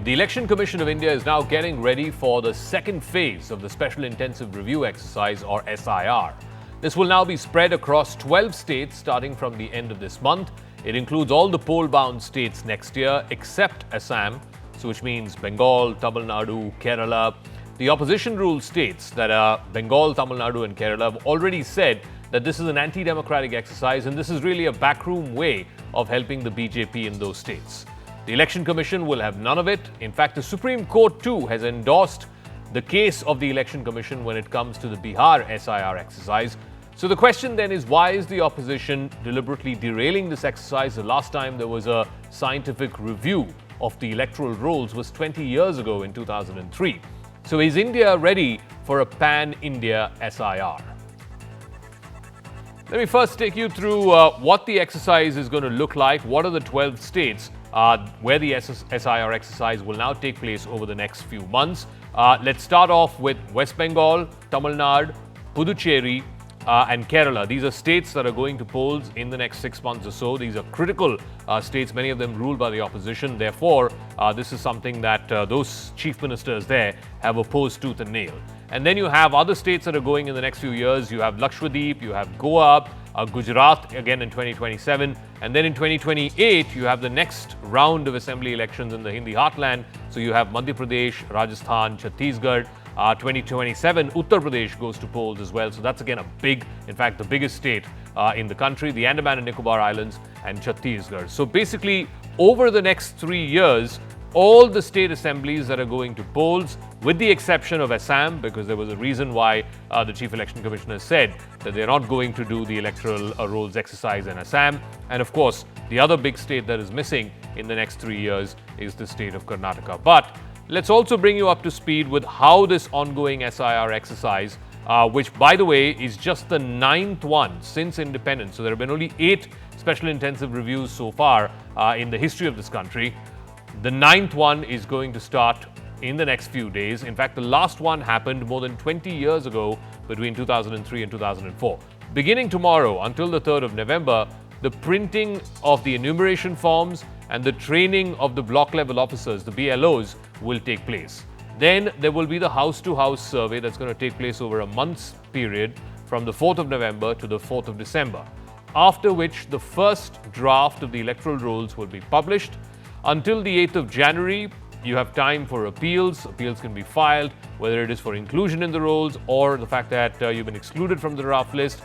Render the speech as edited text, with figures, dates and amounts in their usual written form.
The Election Commission of India is now getting ready for the second phase of the Special Intensive Review Exercise, or SIR. This will now be spread across 12 states starting from the end of this month. It includes all the poll-bound states next year except Assam, so which means Bengal, Tamil Nadu, Kerala. The opposition-ruled states that are Bengal, Tamil Nadu and Kerala have already said that this is an anti-democratic exercise and this is really a backroom way of helping the BJP in those states. The Election Commission will have none of it. In fact, the Supreme Court too has endorsed the case of the Election Commission when it comes to the Bihar SIR exercise. So the question then is, why is the opposition deliberately derailing this exercise? The last time there was a scientific review of the electoral rolls was 20 years ago in 2003. So is India ready for a pan-India SIR? Let me first take you through what the exercise is going to look like. What are the 12 states where the SIR exercise will now take place over the next few months? Let's start off with West Bengal, Tamil Nadu, Puducherry, and Kerala. These are states that are going to polls in the next 6 months or so. These are critical states, many of them ruled by the opposition. Therefore, this is something that those chief ministers there have opposed tooth and nail. And then you have other states that are going in the next few years. You have Lakshadweep, you have Goa, Gujarat again in 2027. And then in 2028, you have the next round of assembly elections in the Hindi heartland. So you have Madhya Pradesh, Rajasthan, Chhattisgarh. 2027, Uttar Pradesh goes to polls as well. So that's again a big, in fact, the biggest state in the country, the Andaman and Nicobar Islands and Chhattisgarh. So basically, over the next 3 years, all the state assemblies that are going to polls, with the exception of Assam, because there was a reason why the Chief Election Commissioner said that they're not going to do the electoral rolls exercise in Assam. And of course, the other big state that is missing in the next 3 years is the state of Karnataka. But let's also bring you up to speed with how this ongoing SIR exercise, which by the way is just the 9th one since independence. So there have been only 8 special intensive reviews so far in the history of this country. The 9th one is going to start in the next few days. In fact, the last one happened more than 20 years ago between 2003 and 2004. Beginning tomorrow until the 3rd of November, the printing of the enumeration forms and the training of the block level officers, the BLOs, will take place. Then there will be the house-to-house survey that's going to take place over a month's period from the 4th of November to the 4th of December, after which the first draft of the electoral rolls will be published. Until the 8th of January, you have time for appeals. Appeals can be filed, whether it is for inclusion in the rolls or the fact that you've been excluded from the draft list.